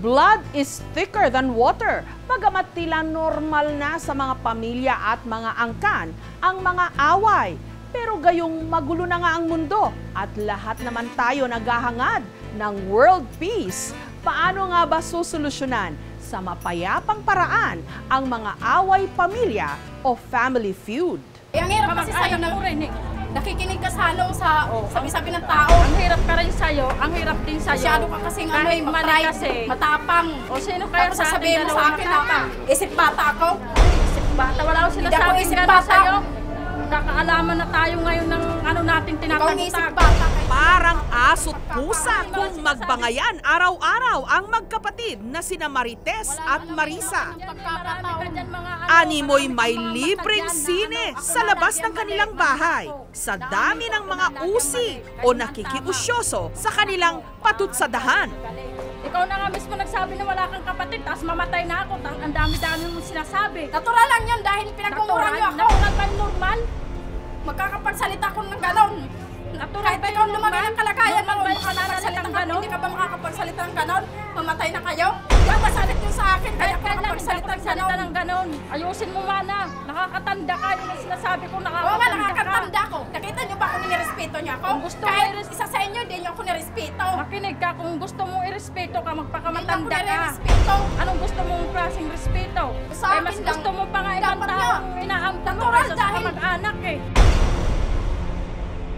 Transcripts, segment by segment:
Blood is thicker than water. Bagamat tila normal na sa mga pamilya at mga angkan ang mga away. Pero gayong magulo na nga ang mundo at lahat naman tayo naghahangad ng world peace. Paano nga ba susolusyonan sa mapayapang paraan ang mga away pamilya o family feud? Ang hirap kasi sa'yo na nakikinig ka sa sabi-sabi ng tao. Ang hirap ka rin sa'yo, ang hirap din sa'yo. Masyado ka kasing kasi matapang. O sino kaya sa atin sasabihin mo sa akin na isip bata ako? Isip bata, wala ko Hindi ako sinasabing isip gano'n bata. sa'yo. Kakaalaman na tayo ngayon ng ano natin Ikaw ang isip tinatagtag. bata. Parang aso't pusa kung magbangayan araw-araw ang magkapatid na sina Marites at Marisa. Animoy may libreng sine sa labas ng kanilang bahay sa dami ng mga usi o nakikiusyoso sa kanilang patutsadahan. Ikaw na nga mismo nagsabi na wala kang kapatid, tapos mamatay na ako. Ang dami-dami mong sinasabi. Natural lang yun dahil pinagmumura niyo ako. Natural ba normal? Magkakapagsalita ko ng ganon. Natural Kahit ba ikaw yung lumaki ng kalagayan mo, normal ba yung makakapagsalita ng ka, ganon? hindi ka ba makakapagsalita ng ganon? Mamatay na kayo? Masalit yun sa akin, kaya ako makapagsalita ng ganon. ng ganon. Ayusin mo mana. Nakakatanda ka. Yung sinasabi ko Oo nga, nakakatanda ka. nakakatanda ko. Nakita niyo ba kung nirespeto niyo ako? Kung gusto mo Kahit isa sa inyo, hindi niyo ako nirespeto. Makinig ka. Kung gusto mong irespeto ka, Hindi magpakamatanda ako ka. nirespeto. Anong gusto mong klaseng respeto? Sa Ay, akin mas lang, gusto mo pa nga ibang dapat nga. taong inaamtan mo Natural kaysa sa dahil- kamag-anak eh.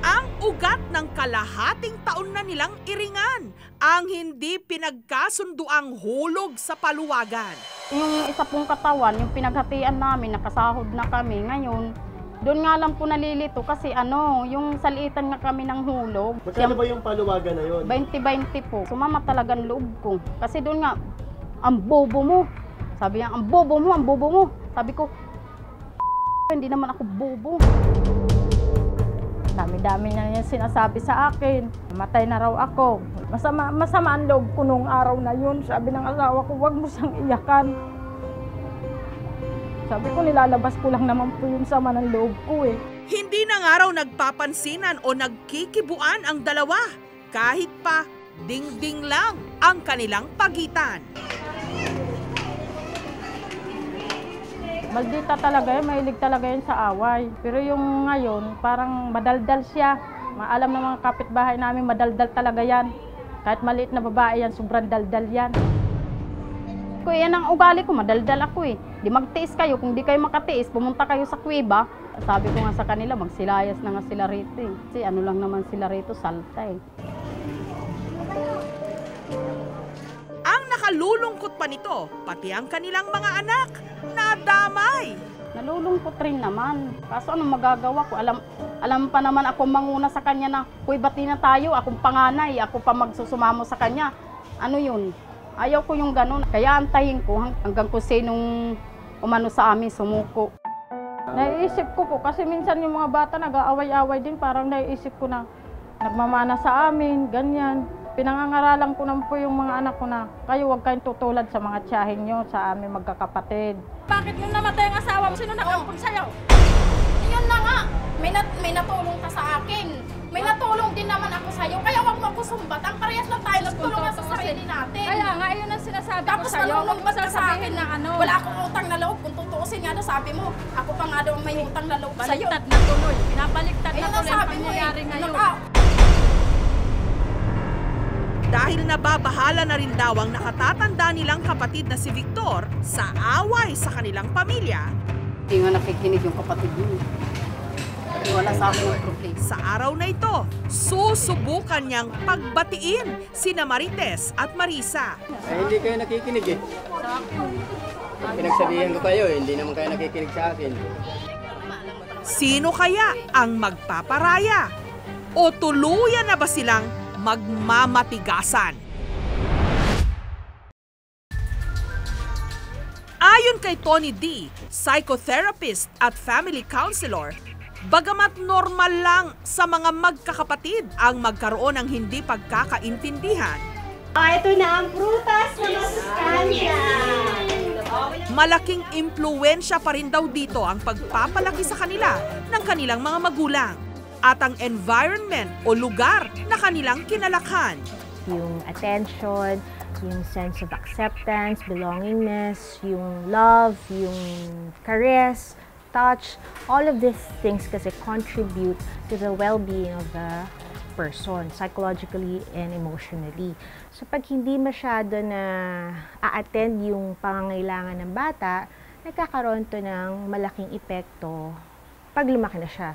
Ang ugat ng kalahating taon na nilang iringan ang hindi pinagkasunduang hulog sa paluwagan. Yung isa pong katawan, yung pinaghatian namin, nakasahod na kami. Ngayon, doon nga lang po nalilito kasi yung salitan nga kami ng hulog. Magkano ba yung paluwagan na yun? 20-20 po. Sumama talagang loob ko. Kasi doon nga, ang bobo mo. Sabi niya, ang bobo mo, ang bobo mo. Sabi ko, hindi naman ako bobo. Dami-dami niya yung sinasabi sa akin. Matay na raw ako. Masama ang loob ko nung araw na yun. Sabi ng asawa ko, huwag mo siyang iyakan. Sabi ko, nilalabas ko lang naman po yung sama ng loob ko eh. Hindi na nga raw nagpapansinan o nagkikibuan ang dalawa. Kahit pa, ding-ding lang ang kanilang pagitan. Maldita talaga yan, mahilig talaga yan sa away. Pero yung ngayon, parang madaldal siya. Maalam ng mga kapitbahay namin, madaldal talaga yan. Kahit maliit na babae yan, sobrang daldal yan. Kuya, yan ang ugali ko, madaldal ako eh. Di magtiis kayo, kung di kayo makatiis, pumunta kayo sa kuweba. Sabi ko nga sa kanila, magsilayas na nga sila rito eh. Kasi ano lang naman sila rito, salta eh. Ang nakalulungkot pa nito, pati ang kanilang mga anak, nadamay. Nalulungkot rin naman. Kaso anong magagawa ko? Alam pa naman ako manguna sa kanya na, kuy, bati na tayo, akong panganay, ako pa magsusumamo sa kanya. Ano yun? Ayaw ko yung ganun. Kaya antayin ko hanggang kung sinong umano sa amin sumuko. Naiisip ko po kasi minsan yung mga bata nag-aaway-aaway din. Parang naiisip ko na nagmamana sa amin, ganyan. Pinangangaralan ko naman po yung mga anak ko na kayo huwag kayong tutulad sa mga tiyahin nyo, sa amin magkakapatid. Bakit nung namatay ang asawa mo, sino nakampun sa'yo? Yun na nga, may natulong ka sa akin. May natulong din naman ako sa'yo, kaya huwag mo ako sumbat. Ang parehas lang tayo, nagtulungan sa sarili natin. Kaya nga, yun ang sinasabi ko Tapos sa'yo. manunumbat ka sa akin na ano. Wala akong utang na loob. Kung tutuusin nga na sabi mo, ako pa nga daw may utang na loob sa'yo. Baliktad na tuloy. Pinabaliktad na Ayun ang tuloy ang sabi mo eh. pangyayari ngayon. Dahil nababahala na rin daw ang nakatatanda nilang kapatid na si Victor sa away sa kanilang pamilya. Hindi nga nakikinig yung kapatid niyo. Wala sa akin ang problema. Sa araw na ito, susubukan niyang pagbatiin sina Marites at Marisa. Hindi kayo nakikinig eh. Pinagsabihan ko kayo eh, hindi naman kayo nakikinig sa akin. Sino kaya ang magpaparaya? O tuluyan na ba silang magmamatigasan? Ayon kay Tony D., psychotherapist at family counselor, bagamat normal lang sa mga magkakapatid ang magkaroon ng hindi pagkakaintindihan, Ito na ang prutas na masustansya. malaking impluwensya pa rin daw dito ang pagpapalaki sa kanila ng kanilang mga magulang at ang environment o lugar na kanilang kinalakhan. yung attention, yung sense of acceptance, belongingness, yung love, yung caress, touch. All of these things kasi contribute to the well-being of the person, psychologically and emotionally. So pag hindi masyado na a-attend yung pangangailangan ng bata, nagkakaroon to ng malaking epekto pag lumaki na siya.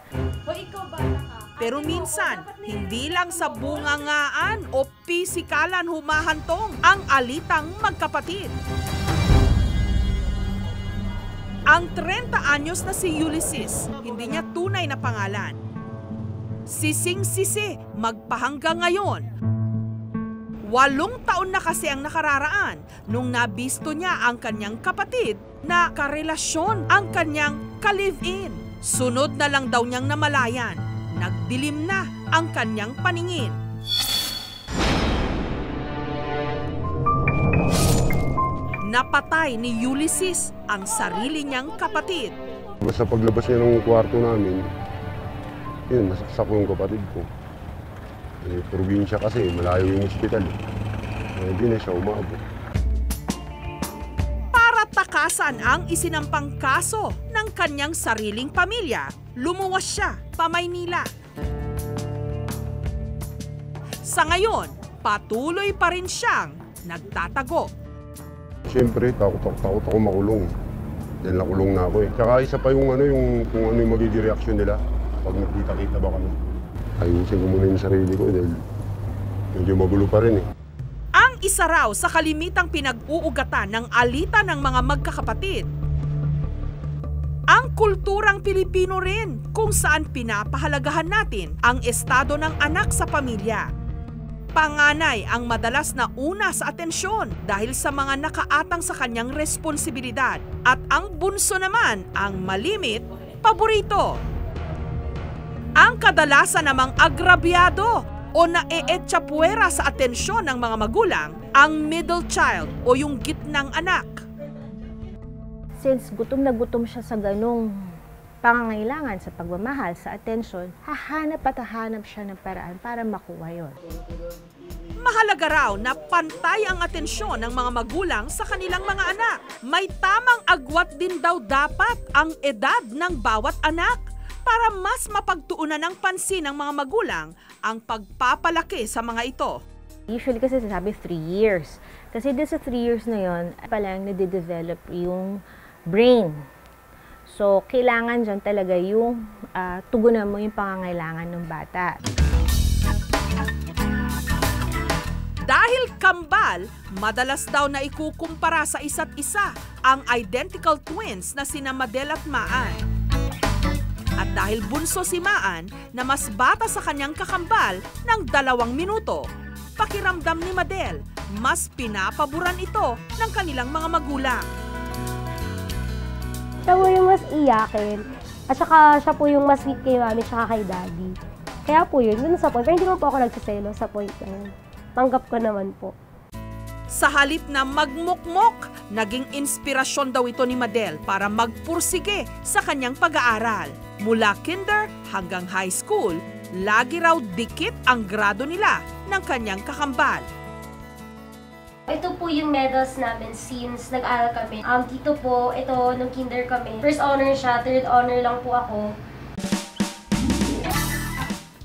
Pero minsan, hindi lang sa bungangaan o pisikalan humahantong ang alitang magkapatid. Ang 30 anyos na si Ulysses, hindi niya tunay na pangalan. Sising-sisi, magpahanggang ngayon. 8 taon na kasi ang nakararaan nung nabisto niya ang kanyang kapatid na karelasyon ang kanyang ka-live-in. Sunod na lang daw niyang namalayan. Nagdilim na ang kanyang paningin. Napatay ni Ulysses ang sarili niyang kapatid. Basta paglabas niya ng kwarto namin, yun, nasaksak ko yung kapatid ko. Probinsya kasi, malayo yung ospital. Hindi na siya umabot. Para takasan ang isinampang kaso ng kanyang sariling pamilya, lumuwas siya pa Maynila. Sa ngayon, patuloy pa rin siyang nagtatago. Siyempre, takot ako makulong. Dahil nakulong na ako eh. Tsaka isa pa yung kung ano yung magiging reaksyon nila pag nagkita-kita ba kami. Ayusin ko muna yung sarili ko dahil medyo magulo pa rin eh. Ang isa raw sa kalimitang pinag-uugatan ng alitan ng mga magkakapatid, ang kulturang Pilipino rin kung saan pinapahalagahan natin ang estado ng anak sa pamilya. Panganay ang madalas na una sa atensyon dahil sa mga nakaatang sa kanyang responsibilidad at ang bunso naman ang malimit, paborito. Ang kadalasan namang agrabyado o naeetsapuera sa atensyon ng mga magulang ang middle child o yung gitnang anak. Since gutom na gutom siya sa ganong pangangailangan sa pagmamahal, sa atensyon, hahanap at hahanap siya ng paraan para makuha yon. Mahalaga raw na pantay ang atensyon ng mga magulang sa kanilang mga anak. May tamang agwat din daw dapat ang edad ng bawat anak para mas mapagtuunan ng pansin ng mga magulang ang pagpapalaki sa mga ito. Usually kasi sinasabi 3 years. Kasi doon sa 3 years na yon, palang nade-develop yung brain. So, kailangan dyan talaga yung tugunan mo yung pangangailangan ng bata. Dahil kambal, madalas daw na ikukumpara sa isa't isa ang identical twins na sina Madel at Maan. At dahil bunso si Maan na mas bata sa kanyang kakambal ng 2 minuto, pakiramdam ni Madel, mas pinapaboran ito ng kanilang mga magulang. Siya po yung mas iyakin, at saka siya po yung mas sweet kay mami at kay daddy. Kaya po yun, dun sa point. Pero hindi naman po ako nagsiselo sa point na yun. Tanggap ko naman po. Sa halip na magmukmok, naging inspirasyon daw ito ni Madel para magpursige sa kanyang pag-aaral. Mula kinder hanggang high school, lagi raw dikit ang grado nila ng kanyang kakambal. Ito po yung medals namin since nag-aaral kami. Dito po, ito, nung kinder kami. First honor siya, third honor lang po ako.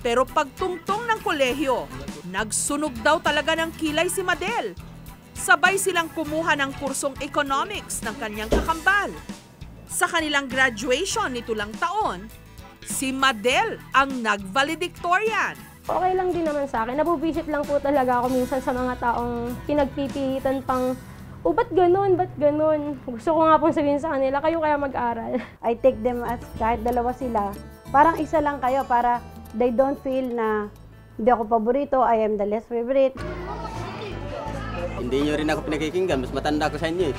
Pero pagtungtong ng kolehiyo, nagsunog daw talaga ng kilay si Madel. Sabay silang kumuha ng kursong economics ng kanyang kakambal. Sa kanilang graduation nito lang taon, si Madel ang nag-valedictorian. Okay lang din naman sa akin. Nabubisit lang po talaga ako minsan sa mga taong pinagpipilitan pang, ba't ganun, ba't ganun? Gusto ko nga pong sabihin sa kanila, kayo kaya mag-aral. I take them as kahit dalawa sila. Parang isa lang kayo para they don't feel na hindi ako paborito, I am the less favorite. Hindi nyo rin ako pinakikinggan, mas matanda ko sa inyo eh.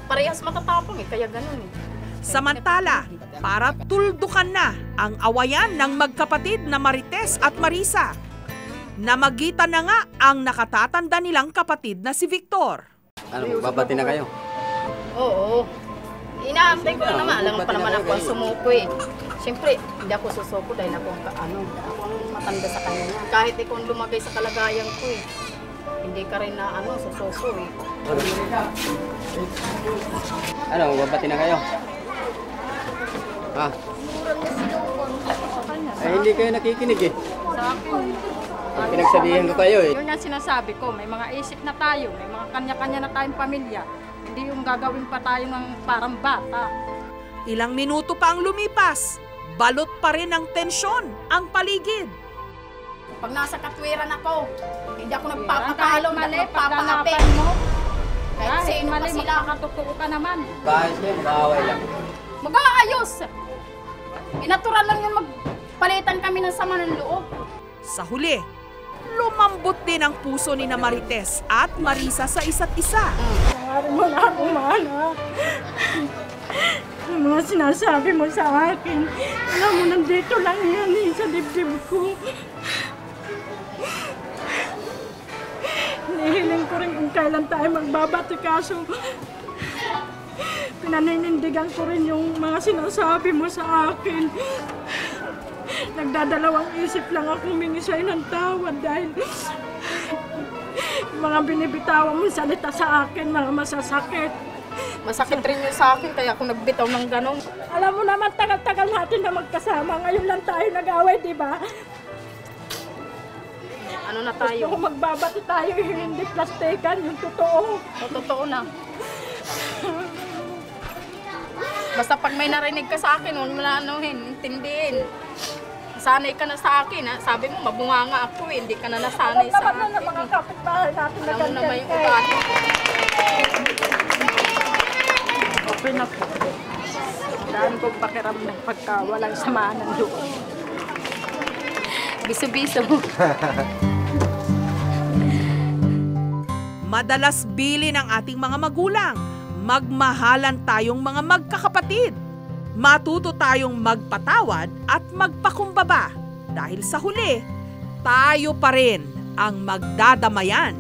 Parehas matatapang kaya ganun eh. Samantala, para tuldukan na ang awayan ng magkapatid na Marites at Marisa. Namagitan na nga ang nakatatanda nilang kapatid na si Victor. Ano, babati na kayo? Oo. Inaantay ko naman. Alam mo pa naman ako ang sumuko eh. Siyempre, hindi ako susuko dahil ako ang matanda sa kanya. Kahit ikaw lumagay sa kalagayan ko eh. Hindi ka rin na susuko eh. Ano, babati na kayo? Ha? Ay, hindi kayo nakikinig eh. Sa akin, Pinagsabihan ko kayo eh. yun ang sinasabi ko, may mga isip na tayo, may mga kanya-kanya na tayong pamilya. Hindi yung gagawin pa tayo ng parang bata. Ilang minuto pa ang lumipas, balot pa rin ng tensyon ang paligid. Pag nasa katwiran ako, hindi ako Kahit nagpapatalo, mali, hindi ako nagpapangapit. pagganapan mo. Kahit Kahit sino mali, pa sila, makakatotoo ka naman. Kahit kayo, mag-aaway lang. mag-aayos. Natural lang yun, magpalitan kami ng sama ng loob. Sa huli, lumambot din ang puso ni na Marites at Marisa sa isa't isa. Pangarin mo na ako, Mana. Ang mga sinasabi mo sa akin, alam mo, nandito lang yan sa dibdib ko. Hinihiling ko rin kung kailan tayo magbabati, kaso pinaninindigan ko rin yung mga sinasabi mo sa akin. Nagdadalawang isip lang ako humingi sa'yo ng tawad dahil mga binibitawan mong salita sa akin, mga masasakit. Masakit rin yun sa akin, kaya ako nagbitaw ng ganun. Alam mo naman, tagal-tagal natin na magkasama. Ngayon lang tayo nag-away, di ba? Ano na Gusto tayo? ko magbabati tayo, hindi plastikan, yung totoo. Totoo na. Basta pag may narinig ka sa akin, huwag mo na intindihin. Sanay ka na sa akin, ha? Sabi mo, mabunganga ako eh. Hindi ka na nasanay sa Naman na akin. mga kapitbahay natin na Alam mo naman yung ganyan. ugali ko. Okay na po. Daan kong pakiramdam pagka walang samaan ng loob. Biso-biso. Madalas bilin ng ating mga magulang, magmahalan tayong mga magkakapatid. Matuto tayong magpatawad at magpakumbaba dahil sa huli, tayo pa rin ang magdadamayan